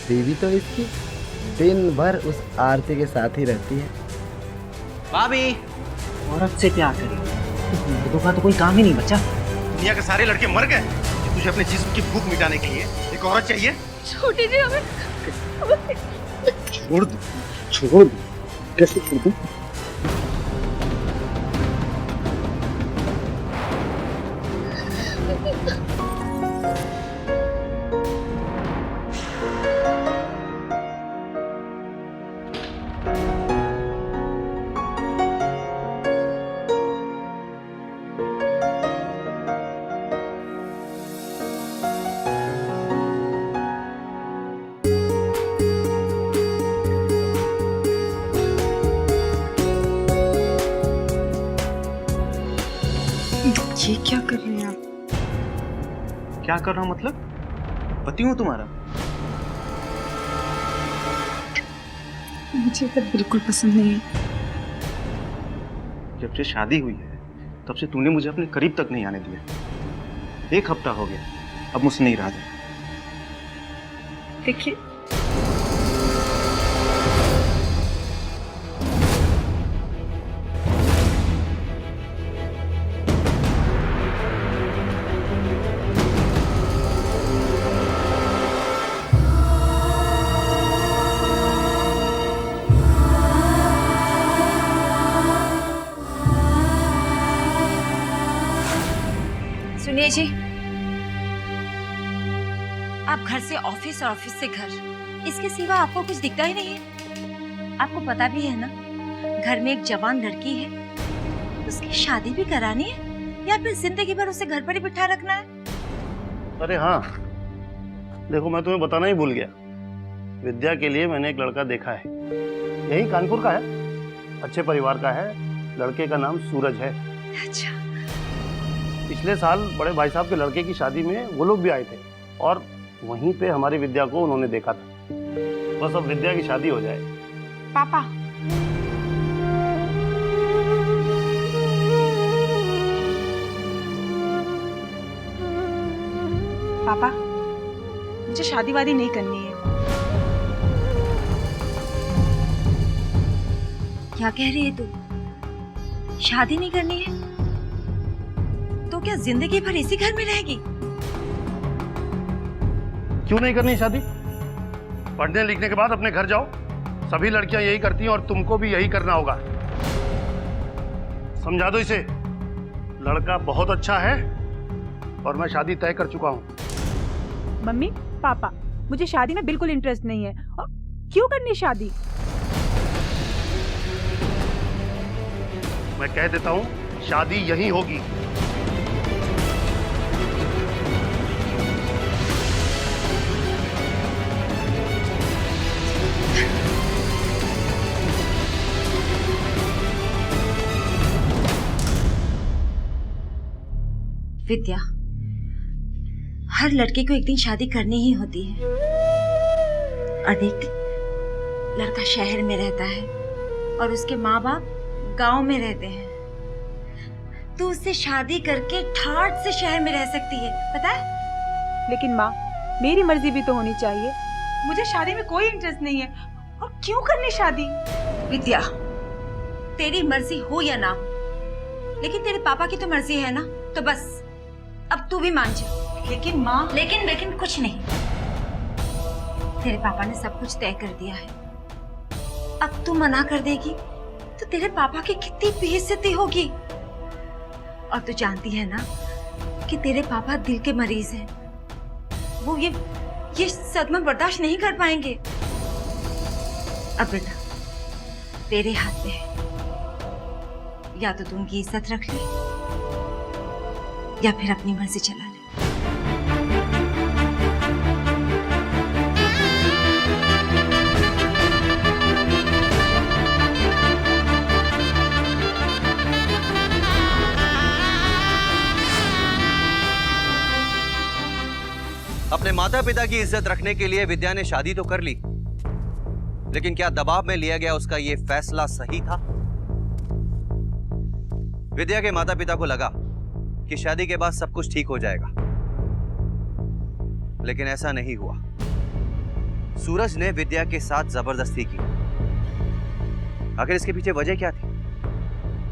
बीवी तो इसकी दिन भर उस आरती के साथ ही रहती है। भाभी, औरत से प्यार करेगी तो मर्दों का तो कोई काम ही नहीं बचा। दुनिया के सारे लड़के मर गए, तुझे अपने जिस्म की भूख मिटाने के लिए एक औरत चाहिए। छोटी जी हमें छोड़ दो, छोड़ दो, कैसे छोड़ दूं? ये क्या कर रहे हैं आप? क्या कर रहा हूं मतलब? पति हूं तुम्हारा। मुझे तो बिल्कुल पसंद नहीं है। जब से शादी हुई है तब से तूने मुझे अपने करीब तक नहीं आने दिया। 1 हफ्ता हो गया, अब मुझसे नहीं रहा जाता। देखिए, सुनिए जी, आप घर से ऑफिस और ऑफिस से घर, इसके सिवा आपको कुछ दिखता ही नहीं है। आपको पता भी है ना, घर में एक जवान लड़की है, उसकी शादी भी करानी है या फिर जिंदगी भर उसे घर पर ही बिठा रखना है? अरे हाँ, देखो मैं तुम्हें बताना ही भूल गया। विद्या के लिए मैंने एक लड़का देखा है, यही कानपुर का है, अच्छे परिवार का है। लड़के का नाम सूरज है। अच्छा। पिछले साल बड़े भाई साहब के लड़के की शादी में वो लोग भी आए थे और वहीं पे हमारी विद्या को उन्होंने देखा था। बस अब विद्या की शादी हो जाए। पापा, पापा, मुझे शादी वादी नहीं करनी है। क्या कह रही है तू? शादी नहीं करनी है तो क्या जिंदगी भर इसी घर में रहेगी? क्यों नहीं करनी शादी? पढ़ने लिखने के बाद अपने घर जाओ। सभी लड़कियां यही करती हैं और तुमको भी यही करना होगा। समझा दो इसे, लड़का बहुत अच्छा है और मैं शादी तय कर चुका हूं। मम्मी, पापा, मुझे शादी में बिल्कुल इंटरेस्ट नहीं है। और क्यों करनी शादी? मैं कह देता हूं, शादी यहीं होगी। विद्या, हर लड़के को एक दिन शादी करनी ही होती है। और देख, लड़का शहर में रहता है और उसके माँ बाप गांव में रहते हैं। तू उससे शादी करके ठाठ से शहर में रह सकती है, पता है? लेकिन माँ, मेरी मर्जी भी तो होनी चाहिए। मुझे शादी में कोई इंटरेस्ट नहीं है। और क्यों करनी शादी? विद्या, तेरी मर्जी हो या ना हो, लेकिन तेरे पापा की तो मर्जी है ना, तो बस अब तू भी मान जा। लेकिन माँ, लेकिन कुछ नहीं। तेरे पापा ने सब कुछ तय कर दिया है। अब तू मना कर देगी तो तेरे पापा की कितनी बेइज्जती होगी। और तू जानती है ना कि तेरे पापा दिल के मरीज हैं। वो ये सदमा बर्दाश्त नहीं कर पाएंगे। अब बेटा, तेरे हाथ में है, या तो तू उनकी इज्जत रख ले या फिर अपनी मर्जी चला ले। अपने माता पिता की इज्जत रखने के लिए विद्या ने शादी तो कर ली, लेकिन क्या दबाव में लिया गया उसका यह फैसला सही था? विद्या के माता पिता को लगा कि शादी के बाद सब कुछ ठीक हो जाएगा, लेकिन ऐसा नहीं हुआ। सूरज ने विद्या के साथ जबरदस्ती की। आखिर इसके पीछे वजह क्या थी?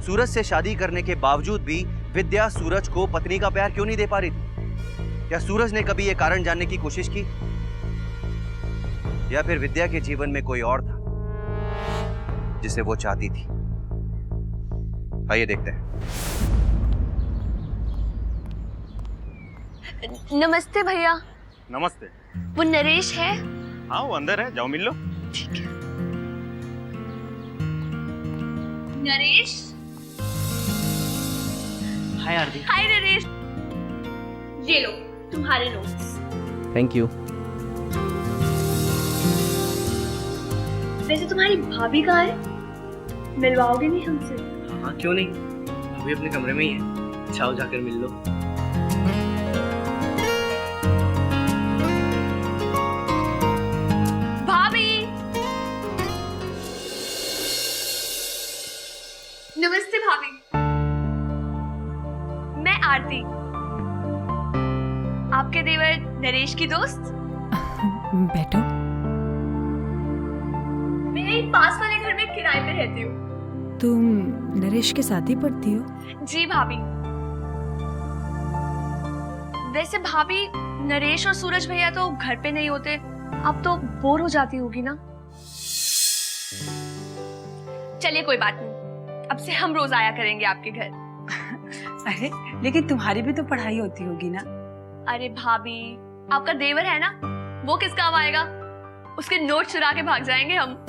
सूरज से शादी करने के बावजूद भी विद्या सूरज को पत्नी का प्यार क्यों नहीं दे पा रही थी? क्या सूरज ने कभी यह कारण जानने की कोशिश की, या फिर विद्या के जीवन में कोई और था जिसे वो चाहती थी? आइए देखते हैं। नमस्ते भैया। नमस्ते। वो नरेश है? हाँ, वो अंदर है, जाओ मिल लो। ठीक है। नरेश। हाय आरती। हाय नरेश, ये लो तुम्हारे नोट्स। Thank you. वैसे तुम्हारी भाभी कहाँ है? मिलवाओगे नहीं हमसे? हाँ क्यों नहीं, अभी अपने कमरे में ही है, चाहो जाकर मिल लो। भाभी। नमस्ते भाभी, मैं आरती, आपके देवर नरेश की दोस्त। बैठो। मैं यही पास वाले घर में किराए पे रहती हूँ। तुम नरेश के साथ ही पढ़ती हो? जी भाभी। वैसे भाभी, नरेश और सूरज भैया तो घर पे नहीं होते, अब तो बोर हो जाती होगी ना? चलिए कोई बात नहीं, अब से हम रोज आया करेंगे आपके घर। अरे लेकिन तुम्हारी भी तो पढ़ाई होती होगी ना? अरे भाभी, आपका देवर है ना, वो किस काम आएगा? उसके नोट चुरा के भाग जाएंगे हम।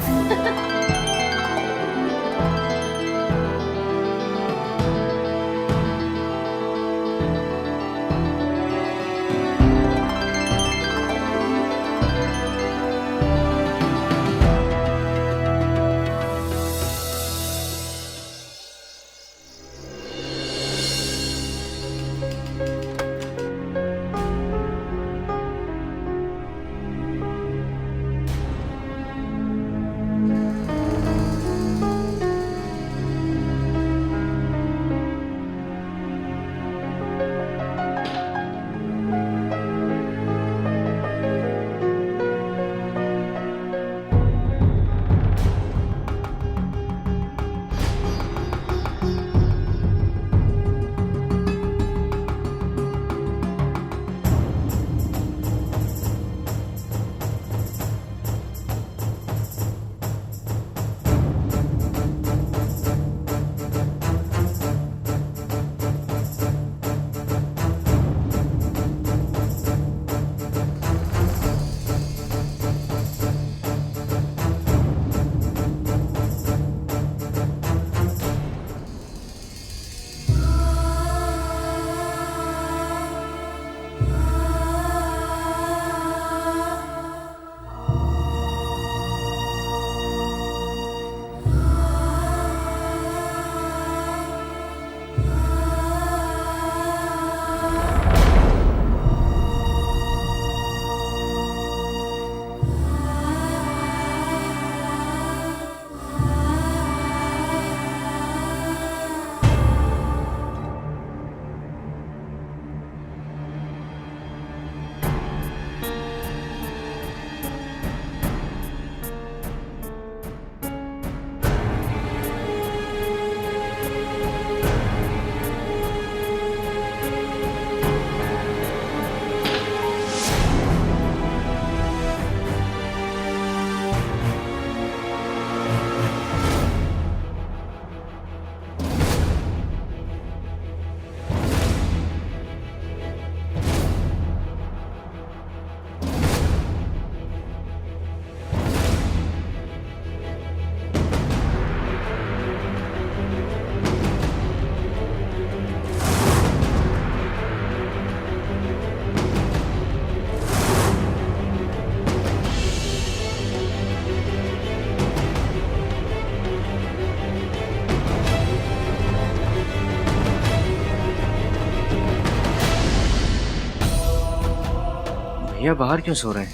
भैया बाहर क्यों सो रहे हैं?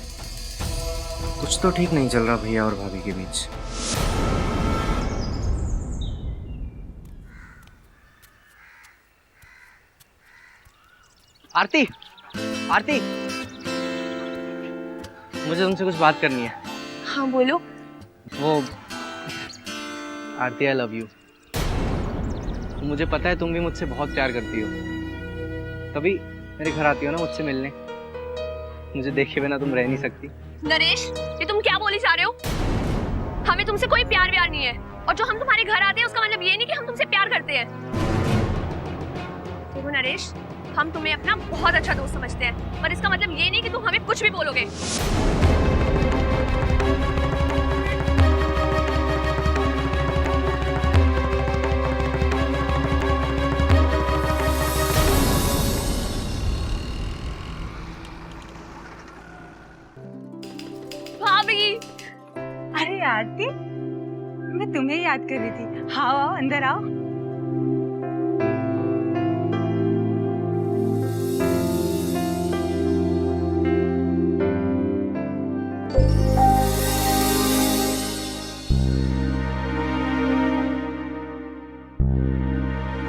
कुछ तो ठीक नहीं चल रहा भैया और भाभी के बीच। आरती, आरती, मुझे तुमसे कुछ बात करनी है। हाँ बोलो। वो आरती, आई लव यू। मुझे पता है तुम भी मुझसे बहुत प्यार करती हो, तभी मेरे घर आती हो ना मुझसे मिलने। मुझे देखे बिना तुम रह नहीं सकती। नरेश, ये तुम क्या बोली जा रहे हो? हमें तुमसे कोई प्यार व्यार नहीं है, और जो हम तुम्हारे घर आते हैं उसका मतलब ये नहीं कि हम तुमसे प्यार करते हैं। देखो नरेश, हम तुम्हें अपना बहुत अच्छा दोस्त समझते हैं, पर इसका मतलब ये नहीं कि तुम हमें कुछ भी बोलोगे। भाभी, अरे आरती, मैं तुम्हें याद कर रही थी। हाँ आओ, अंदर आओ।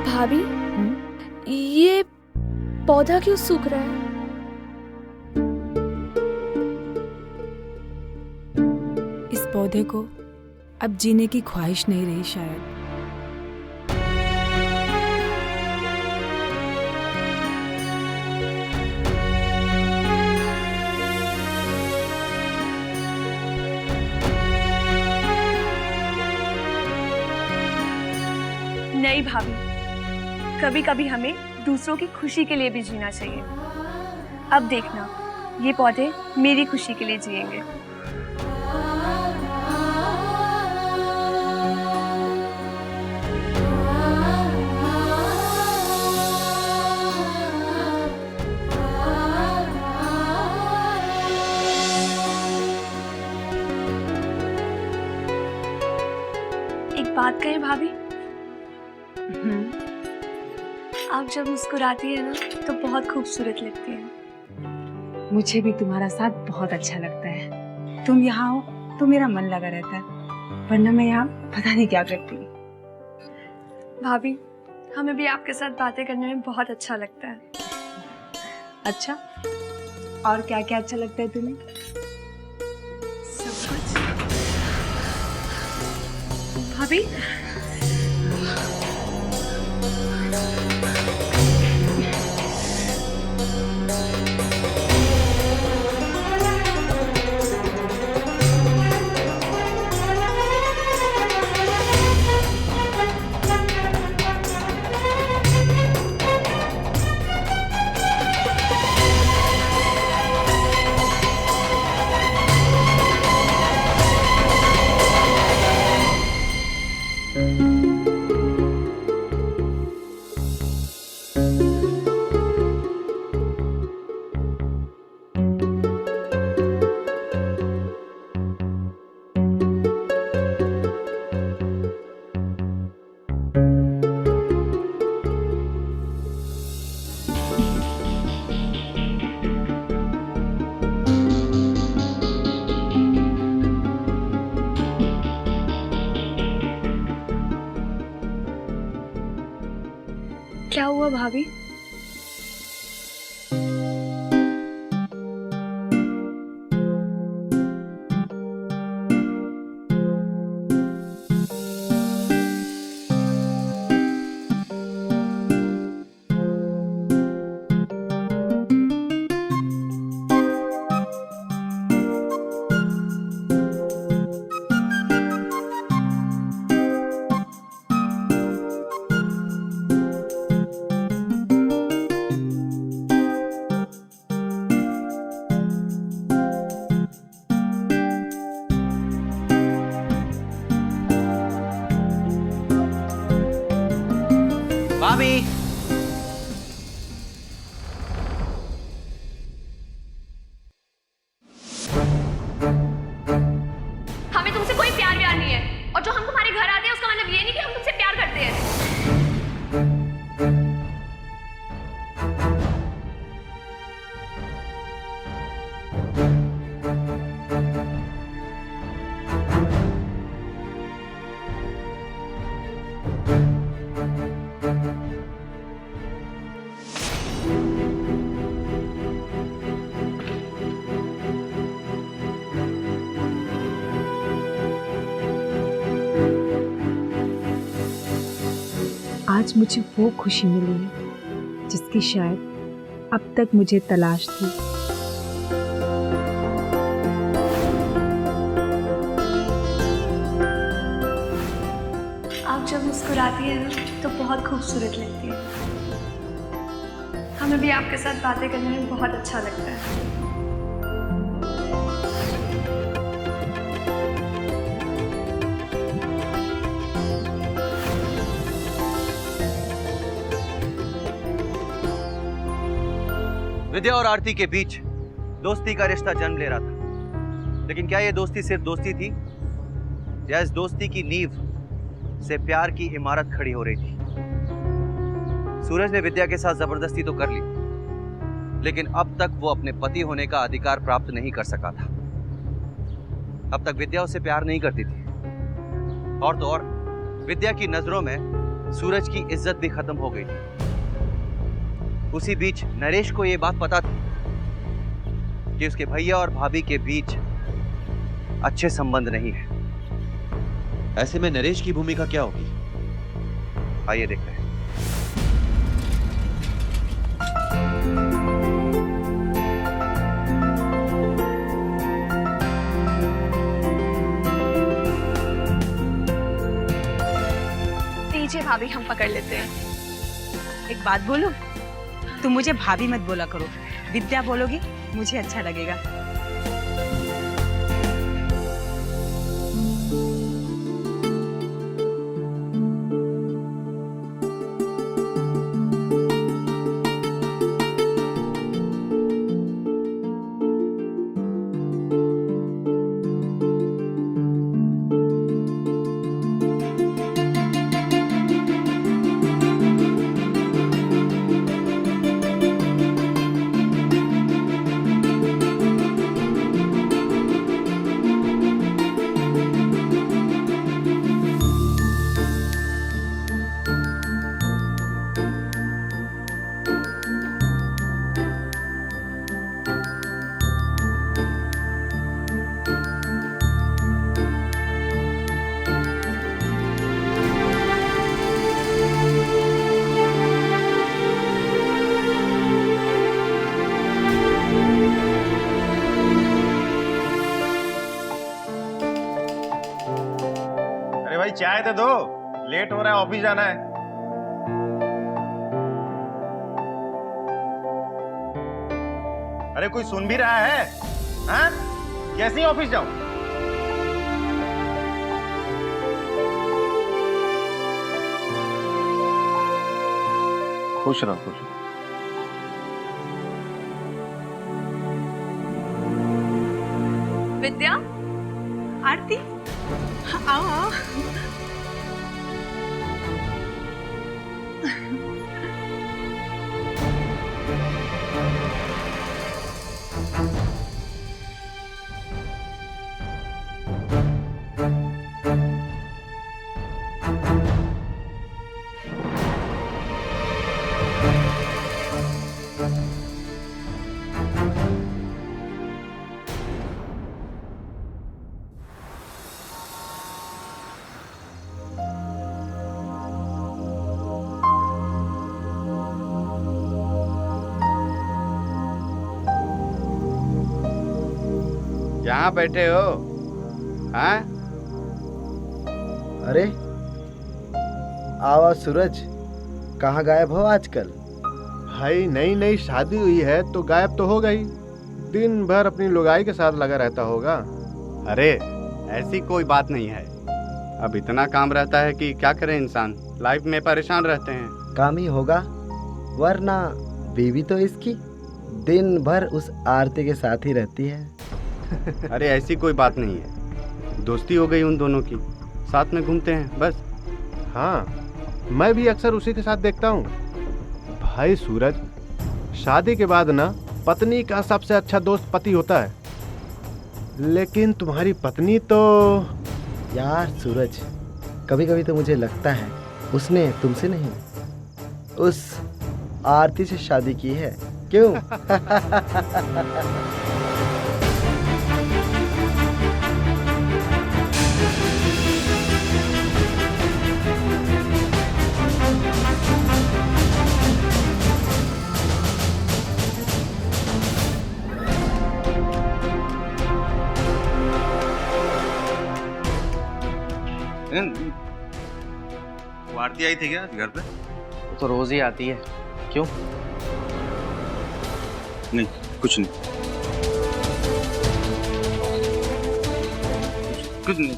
भाभी, ये पौधा क्यों सूख रहा है? इस पौधे को अब जीने की ख्वाहिश नहीं रही शायद। नहीं भाभी, कभी कभी हमें दूसरों की खुशी के लिए भी जीना चाहिए। अब देखना, ये पौधे मेरी खुशी के लिए जिएंगे। एक बात कहें भाभी, आप जब मुस्कुराती है ना तो बहुत खूबसूरत लगती है। मुझे भी तुम्हारा साथ बहुत अच्छा लगता है। तुम यहाँ हो तो मेरा मन लगा रहता है, वरना मैं यहाँ पता नहीं क्या करती। भाभी, हमें भी आपके साथ बातें करने में बहुत अच्छा लगता है। अच्छा, और क्या क्या अच्छा लगता है तुम्हें? सब कुछ। भाभी, क्या हुआ भाभी? भाभी, हमें तुमसे कोई प्यार व्यार नहीं है, और जो हम तुम्हारे घर आते हैं उसका मतलब ये नहीं कि हम तुमसे प्यार करते हैं। आज मुझे वो खुशी मिली है जिसकी शायद अब तक मुझे तलाश थी। आप जब मुस्कुराती है ना तो बहुत खूबसूरत लगती है। हमें भी आपके साथ बातें करने में बहुत अच्छा लगता है। विद्या और आरती के बीच दोस्ती का रिश्ता जन्म ले रहा था, लेकिन क्या यह दोस्ती सिर्फ दोस्ती थी या इस दोस्ती की नींव से प्यार की इमारत खड़ी हो रही थी? सूरज ने विद्या के साथ जबरदस्ती तो कर ली, लेकिन अब तक वो अपने पति होने का अधिकार प्राप्त नहीं कर सका था। अब तक विद्या उससे प्यार नहीं करती थी, और तो और विद्या की नजरों में सूरज की इज्जत भी खत्म हो गई थी। उसी बीच नरेश को यह बात पता थी कि उसके भैया और भाभी के बीच अच्छे संबंध नहीं है। ऐसे में नरेश की भूमिका क्या होगी? आइए देखते हैं। लीजिए भाभी, हम पकड़ लेते हैं। एक बात बोलूं, तुम मुझे भाभी मत बोला करो, विद्या बोलोगी मुझे अच्छा लगेगा। भाई चाय दे दो, लेट हो रहा है, ऑफिस जाना है। अरे कोई सुन भी रहा है? हाँ? कैसे ऑफिस जाऊं? खुश रहो, खुश रहो। विद्या, आरती, आओ आओ। यहाँ बैठे हो? हाँ? अरे आवाज सूरज, कहाँ गायब हो आजकल? भाई नई नई शादी हुई है तो गायब तो होगा ही, दिन भर अपनी लुगाई के साथ लगा रहता होगा। अरे ऐसी कोई बात नहीं है, अब इतना काम रहता है कि क्या करे इंसान, लाइफ में परेशान रहते हैं। काम ही होगा, वरना बीवी तो इसकी दिन भर उस आरती के साथ ही रहती है। अरे ऐसी कोई बात नहीं है, दोस्ती हो गई उन दोनों की, साथ में घूमते हैं बस। हाँ, मैं भी अक्सर उसी के साथ देखता हूँ। भाई सूरज, शादी के बाद ना पत्नी का सबसे अच्छा दोस्त पति होता है, लेकिन तुम्हारी पत्नी तो... यार सूरज, कभी कभी तो मुझे लगता है उसने तुमसे नहीं, उस आरती से शादी की है। क्यों? वो आरती आई थी क्या घर पे? वो तो रोज ही आती है। क्यों? नहीं, कुछ नहीं, कुछ नहीं।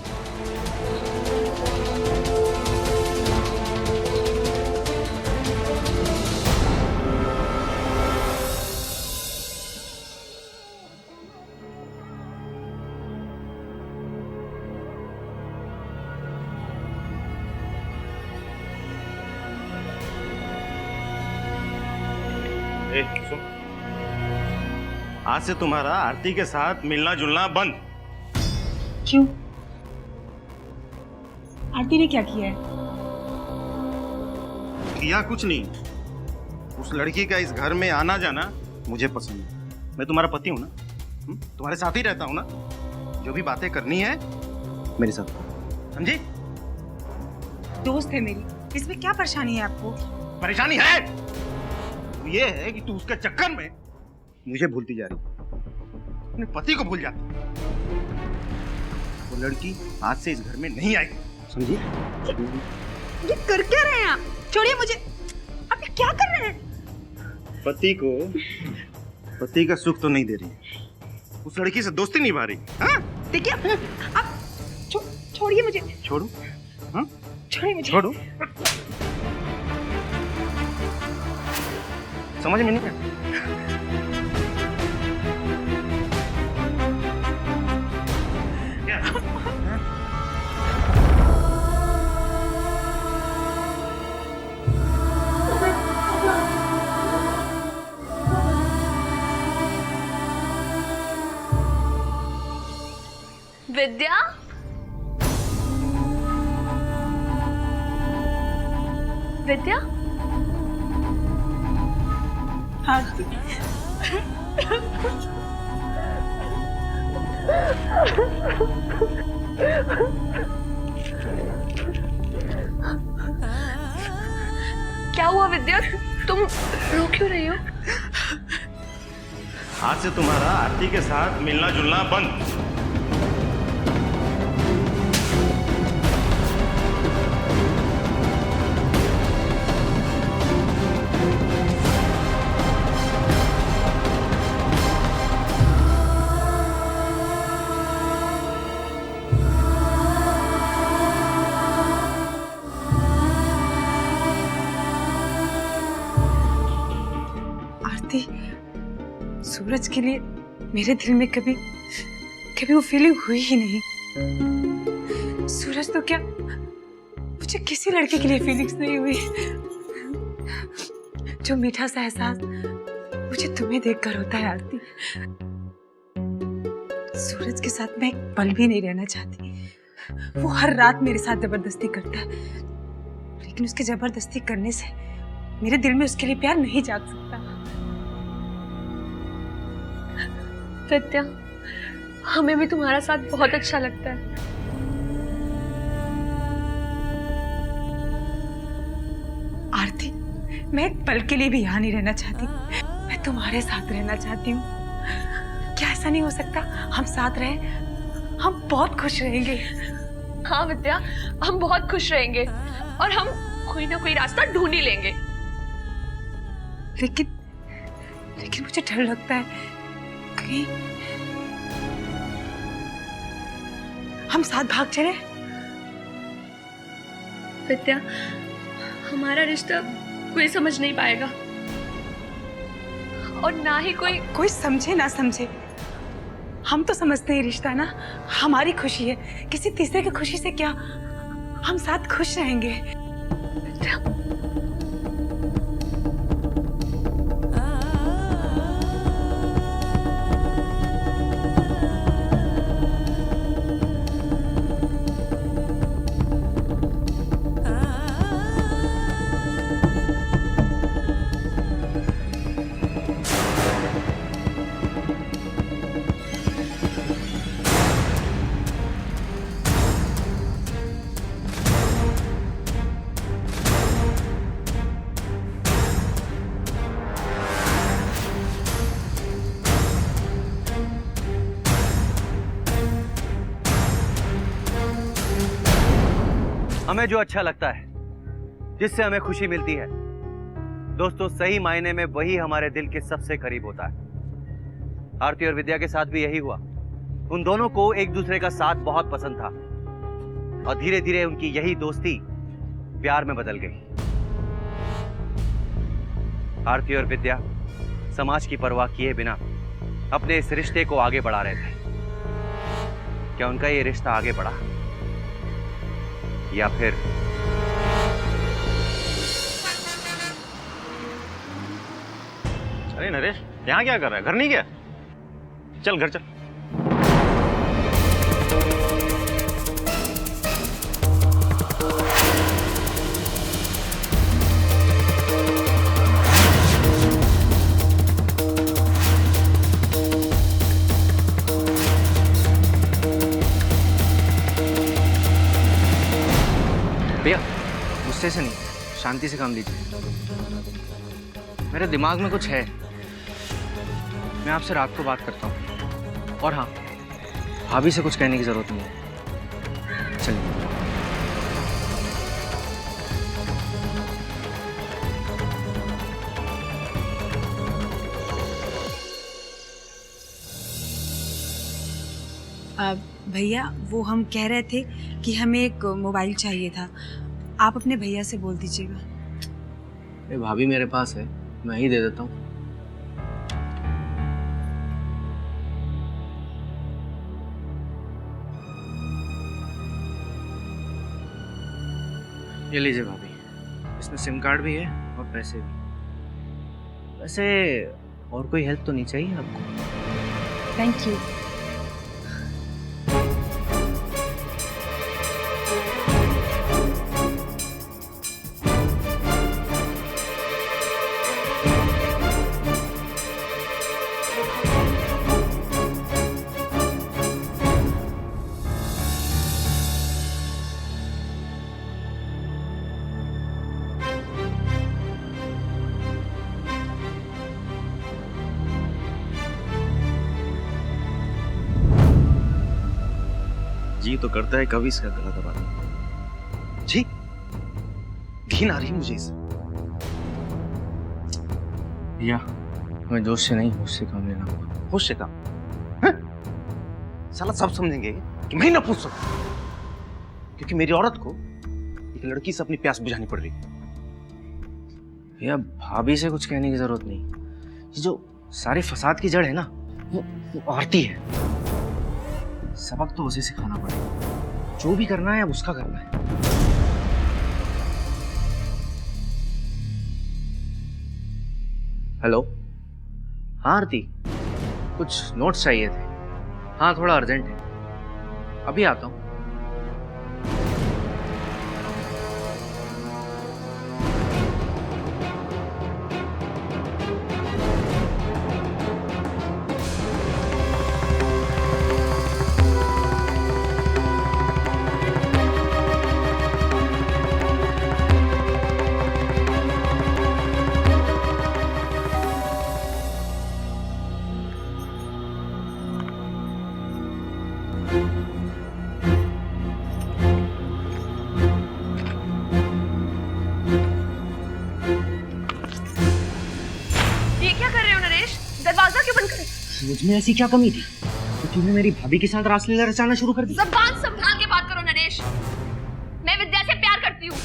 ए, सुन, आज से तुम्हारा आरती के साथ मिलना जुलना बंद। क्यों? आरती ने क्या किया है? किया कुछ नहीं। उस लड़की का इस घर में आना जाना मुझे पसंद है। मैं तुम्हारा पति हूं ना, तुम्हारे साथ ही रहता हूं ना। जो भी बातें करनी है मेरे साथ, समझी? दोस्त है मेरी, इसमें क्या परेशानी है आपको? परेशानी है ये है कि तू उसके चक्कर में मुझे भूलती जा रही, अपने पति को भूल जाती। वो लड़की आज से इस घर में नहीं आएगी, समझी? ये कर क्या रहे हैं आप? छोड़िए मुझे। आप ये क्या कर रहे हैं? पति का सुख तो नहीं दे रही, उस लड़की से दोस्ती निभा रही। हाँ? देखिए आप छोड़िए मुझे। छोड़ू? हाँ? छोड़िए मुझे। छोड़ू? समझ में नहीं आया? विद्या, विद्या, हाँ। क्या हुआ विद्या? तुम रो क्यों रही हो? आज से तुम्हारा आरती के साथ मिलना जुलना बंद। सूरज के लिए मेरे दिल में कभी वो फीलिंग हुई ही नहीं। सूरज तो क्या, मुझे किसी लड़के के लिए फीलिंग्स नहीं हुई। जो मीठा सा एहसास मुझे तुम्हें देखकर होता है आरती, सूरज के साथ मैं एक पल भी नहीं रहना चाहती। वो हर रात मेरे साथ जबरदस्ती करता है, लेकिन उसके जबरदस्ती करने से मेरे दिल में उसके लिए प्यार नहीं जाग सकता। विद्या, हमें भी तुम्हारा साथ बहुत अच्छा लगता है। आरती, मैं एक पल के लिए भी यहाँ नहीं रहना चाहती। मैं तुम्हारे साथ रहना चाहती हूँ। क्या ऐसा नहीं हो सकता? हम साथ रहें, हम बहुत खुश रहेंगे। हाँ विद्या, हम बहुत खुश रहेंगे और हम कोई ना कोई रास्ता ढूंढ ही लेंगे। लेकिन मुझे डर लगता है कहीं हम साथ भाग चले। विद्या, हमारा रिश्ता कोई समझ नहीं पाएगा और ना ही कोई समझे ना समझे, हम तो समझते हैं रिश्ता ना हमारी खुशी है। किसी तीसरे की खुशी से क्या, हम साथ खुश रहेंगे। हमें जो अच्छा लगता है, जिससे हमें खुशी मिलती है, दोस्तों सही मायने में वही हमारे दिल के सबसे करीब होता है। आरती और विद्या के साथ भी यही हुआ। उन दोनों को एक दूसरे का साथ बहुत पसंद था और धीरे धीरे उनकी यही दोस्ती प्यार में बदल गई। आरती और विद्या समाज की परवाह किए बिना अपने इस रिश्ते को आगे बढ़ा रहे थे। क्या उनका ये रिश्ता आगे बढ़ा या फिर अरे नरेश, यहाँ क्या कर रहा है? घर नहीं गया? चल घर चल। भैया गुस्से से नहीं, शांति से काम लीजिए। मेरे दिमाग में कुछ है, मैं आपसे रात को बात करता हूँ। और हाँ, भाभी से कुछ कहने की जरूरत नहीं है। चलिए। भैया वो हम कह रहे थे कि हमें एक मोबाइल चाहिए था, आप अपने भैया से बोल दीजिएगा। ये भाभी मेरे पास है, मैं ही दे देता हूँ। ये लीजिए भाभी, इसमें सिम कार्ड भी है और पैसे भी। वैसे और कोई हेल्प तो नहीं चाहिए आपको? Thank you. जी तो करता है कभी इसका गला दबा दूं। जी घिन आ रही है मुझे इसे। भैया मैं जोश से नहीं, होश से काम लेना होगा। होश से काम? साला सब समझेंगे कि मैं ही ना पूछ सकता, क्योंकि मेरी औरत को एक लड़की से अपनी प्यास बुझानी पड़ रही। भैया भाभी से कुछ कहने की जरूरत नहीं, ये जो सारे फसाद की जड़ है ना, वो आरती है। सबक तो उसे सिखाना पड़ेगा। जो भी करना है अब उसका करना है। हेलो, हाँ आरती, कुछ नोट्स चाहिए थे। हाँ थोड़ा अर्जेंट है, अभी आता हूँ। मुझ में ऐसी क्या कमी थी तो तूने मेरी भाभी के साथ रासलीला रचाना शुरू कर दी? ज़बान संभाल के बात करो नरेश, मैं विद्या से प्यार करती हूँ।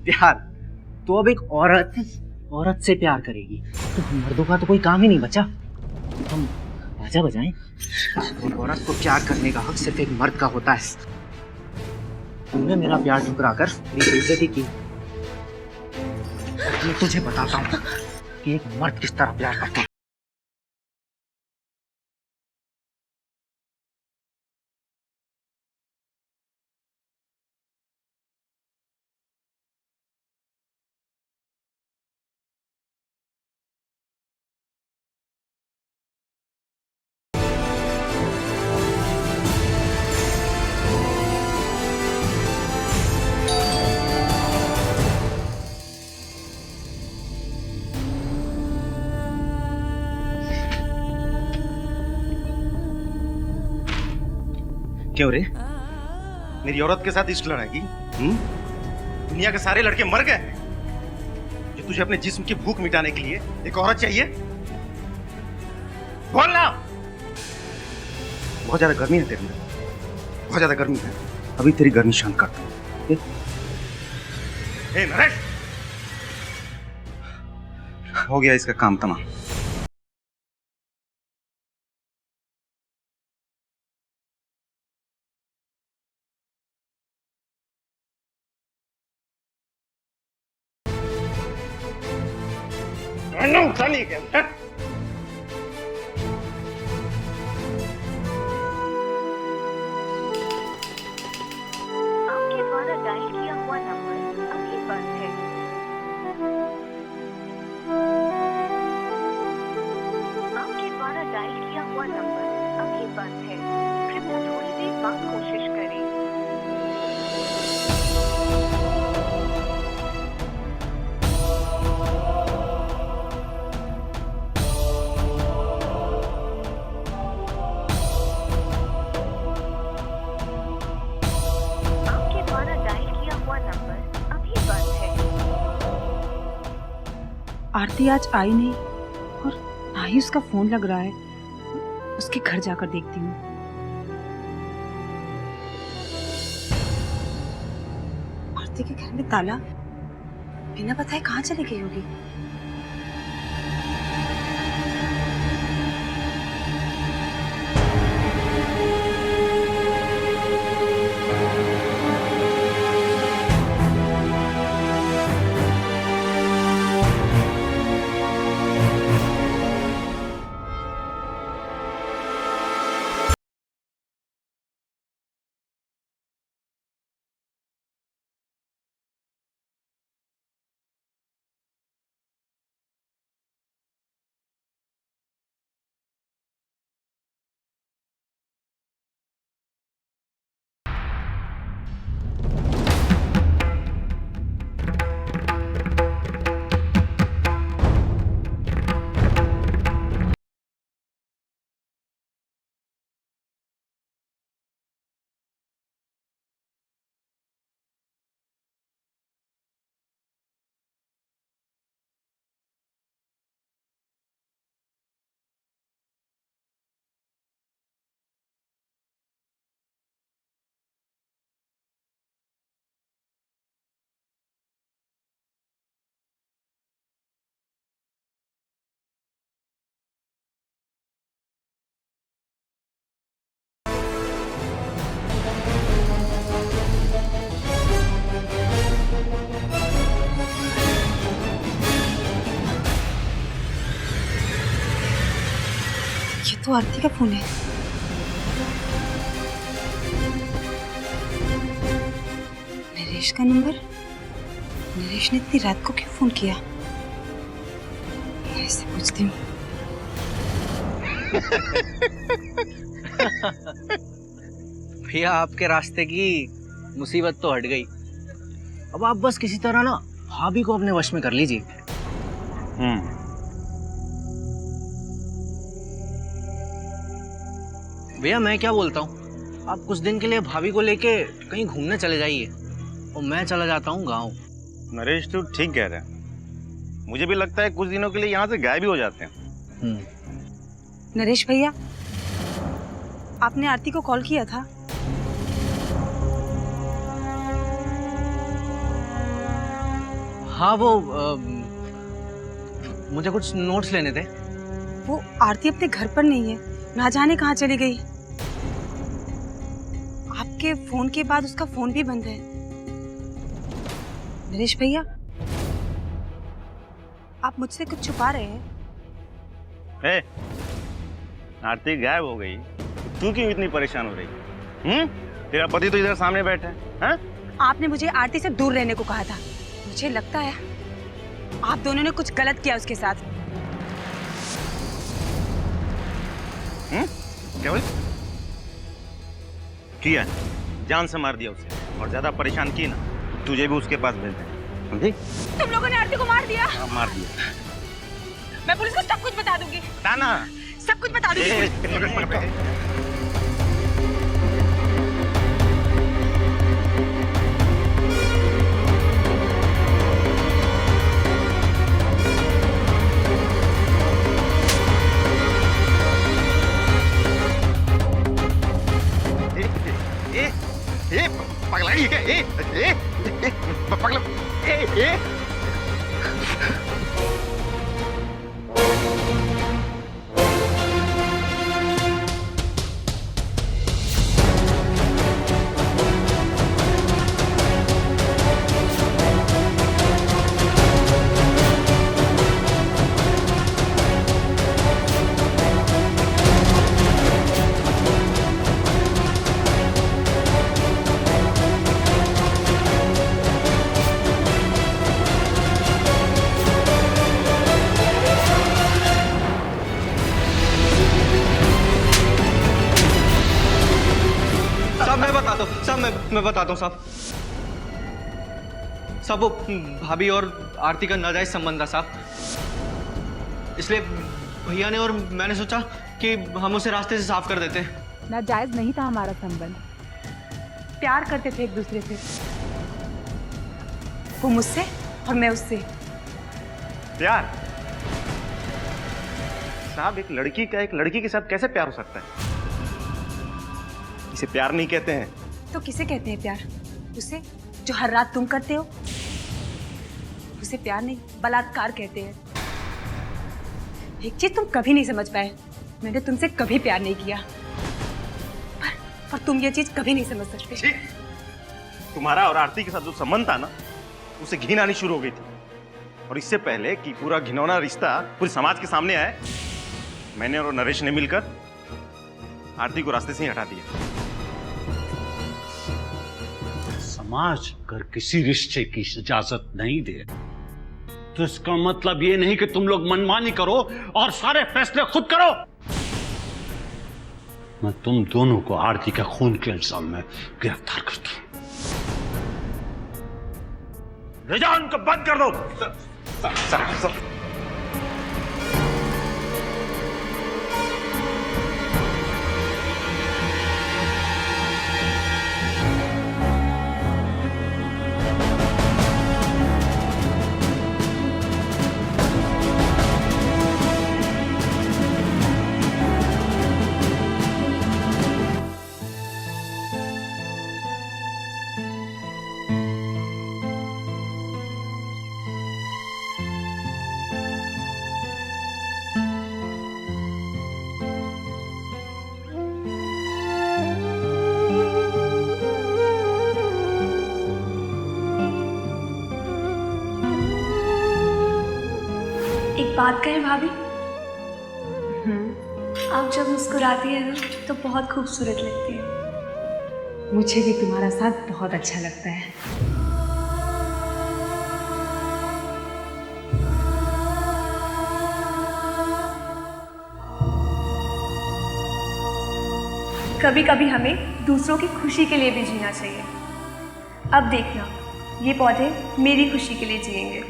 प्यार? तो अब एक औरत से प्यार करेगी तो हम मर्दों का तो कोई काम ही नहीं बचा। हम बाजा बजाएं? एक औरत को प्यार करने का हक सिर्फ एक मर्द का होता है। तूने मेरा प्यार ठुकराकर मेरी बेइज्जती की। मैं तुझे बताता हूँ कि एक मर्द किस तरह प्यार करता है। क्यों रे? मेरी औरत के साथ इश्क लड़ाएगी? दुनिया के सारे लड़के मर गए जो तुझे अपने जिस्म की भूख मिटाने के लिए एक औरत चाहिए? बोल ना। बहुत ज्यादा गर्मी है तेरे में, बहुत ज्यादा गर्मी है। अभी तेरी गर्मी शांत करता हूँ। नरेश, हो गया इसका काम तमाम। आपके द्वारा डायल किया हुआ नंबर अभी बंद है। आपके द्वारा डायल किया हुआ नंबर अभी बंद है। कृपया थोड़ी देर बाद कोशिश करें। आपके द्वारा डायल किया हुआ नंबर अभी बंद है। आरती आज आई नहीं और ना ही उसका फोन लग रहा है। उसके घर जाकर देखती हूँ। आरती के घर में ताला, बिना बताए कहाँ चली गई होगी? ये तो आरती का फोन है। नरेश का नंबर? नरेश ने इतनी रात को क्यों फोन किया? मैं इससे पूछती हूँ। भैया, आपके रास्ते की मुसीबत तो हट गई। अब आप बस किसी तरह ना भाभी को अपने वश में कर लीजिए। भैया, मैं क्या बोलता हूँ, आप कुछ दिन के लिए भाभी को लेके कहीं घूमने चले जाइए और मैं चला जाता हूँ गाँव। नरेश, तू ठीक कह रहा है। मुझे भी लगता है कुछ दिनों के लिए यहाँ से गायब भी हो जाते हैं। नरेश भैया, आपने आरती को कॉल किया था? हाँ, वो मुझे कुछ नोट्स लेने थे। वो आरती अपने घर पर नहीं है, ना जाने कहाँ चली गई। आपके फोन के बाद उसका फोन भी बंद है। नरेश भैया, आप मुझसे कुछ छुपा रहे हैं? आरती गायब हो गई, तू क्यों इतनी परेशान हो रही? तेरा पति तो इधर सामने बैठा है। आपने मुझे आरती से दूर रहने को कहा था। मुझे लगता है आप दोनों ने कुछ गलत किया उसके साथ। क्या बोल? किया, जान से मार दिया उसे, और ज्यादा परेशान की ना तुझे भी उसके पास भेज दे, समझी? तुम लोगों ने आरती को मार दिया? हाँ, मार दिया। मैं पुलिस को सब कुछ बता दूंगी। ना सब कुछ बता दूंगी। पगला साहब मैं बताता हूँ साहब, मैं बताता हूँ साहब। साहब वो भाभी और आरती का नाजायज संबंध था साहब, इसलिए भैया ने और मैंने सोचा कि हम उसे रास्ते से साफ कर देते हैं। नाजायज नहीं था हमारा संबंध, प्यार करते थे एक दूसरे से, वो मुझसे और मैं उससे। प्यार? साहब एक लड़की का एक लड़की के साथ कैसे प्यार हो सकता है? इसे प्यार नहीं कहते हैं। तो किसे कहते हैं प्यार? उसे जो हर रात तुम करते हो? उसे प्यार नहीं बलात्कार कहते हैं। एक चीज तुम कभी नहीं समझ पाए, मैंने तुमसे कभी प्यार नहीं किया, पर तुम ये चीज कभी नहीं समझ सकते। तुम्हारा और आरती के साथ जो संबंध था ना, उसे घिन आनी शुरू हो गई थी, और इससे पहले कि पूरा घिनौना रिश्ता पूरे समाज के सामने आए, मैंने और नरेश ने मिलकर आरती को रास्ते से ही हटा दिया। समाज अगर किसी रिश्ते की इजाजत नहीं दे तो इसका मतलब ये नहीं कि तुम लोग मनमानी करो और सारे फैसले खुद करो। मैं तुम दोनों को आरती का खून के इल्जाम में गिरफ्तार करता हूं। ले जाओ, उनको बंद कर दो। सर। बात करें भाभी, आप जब मुस्कुराती है ना तो बहुत खूबसूरत लगती है। मुझे भी तुम्हारा साथ बहुत अच्छा लगता है। कभी कभी हमें दूसरों की खुशी के लिए भी जीना चाहिए। अब देखना, ये पौधे मेरी खुशी के लिए जिएंगे।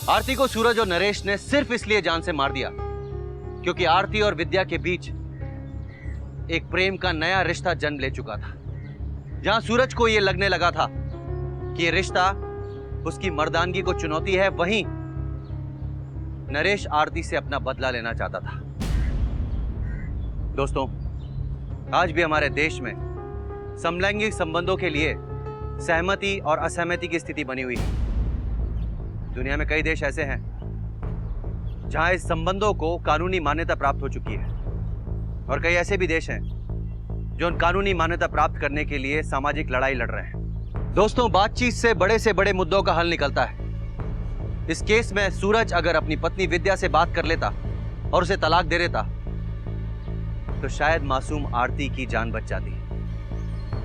आरती को सूरज और नरेश ने सिर्फ इसलिए जान से मार दिया क्योंकि आरती और विद्या के बीच एक प्रेम का नया रिश्ता जन्म ले चुका था। जहां सूरज को यह लगने लगा था कि यह रिश्ता उसकी मर्दानगी को चुनौती है, वहीं नरेश आरती से अपना बदला लेना चाहता था। दोस्तों, आज भी हमारे देश में समलैंगिक संबंधों के लिए सहमति और असहमति की स्थिति बनी हुई है। दुनिया में कई देश ऐसे हैं जहां इस संबंधों को कानूनी मान्यता प्राप्त हो चुकी है, और कई ऐसे भी देश हैं जो उन कानूनी मान्यता प्राप्त करने के लिए सामाजिक लड़ाई लड़ रहे हैं। दोस्तों, बातचीत से बड़े मुद्दों का हल निकलता है। इस केस में सूरज अगर अपनी पत्नी विद्या से बात कर लेता और उसे तलाक दे देता तो शायद मासूम आरती की जान बच जाती,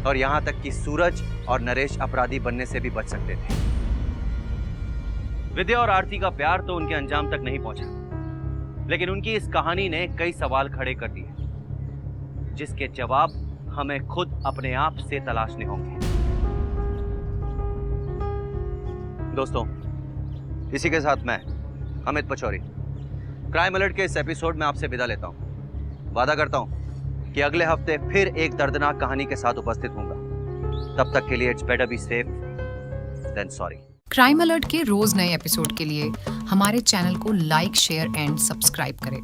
और यहां तक कि सूरज और नरेश अपराधी बनने से भी बच सकते थे। विद्या और आरती का प्यार तो उनके अंजाम तक नहीं पहुंचा, लेकिन उनकी इस कहानी ने कई सवाल खड़े कर दिए, जिसके जवाब हमें खुद अपने आप से तलाशने होंगे। दोस्तों, इसी के साथ मैं अमित पचौरी क्राइम अलर्ट के इस एपिसोड में आपसे विदा लेता हूं। वादा करता हूं कि अगले हफ्ते फिर एक दर्दनाक कहानी के साथ उपस्थित होऊंगा। तब तक के लिए it's better be safe than sorry. Crime alert के रोज नए एपिसोड के लिए हमारे चैनल को लाइक, शेयर एंड सब्सक्राइब करें।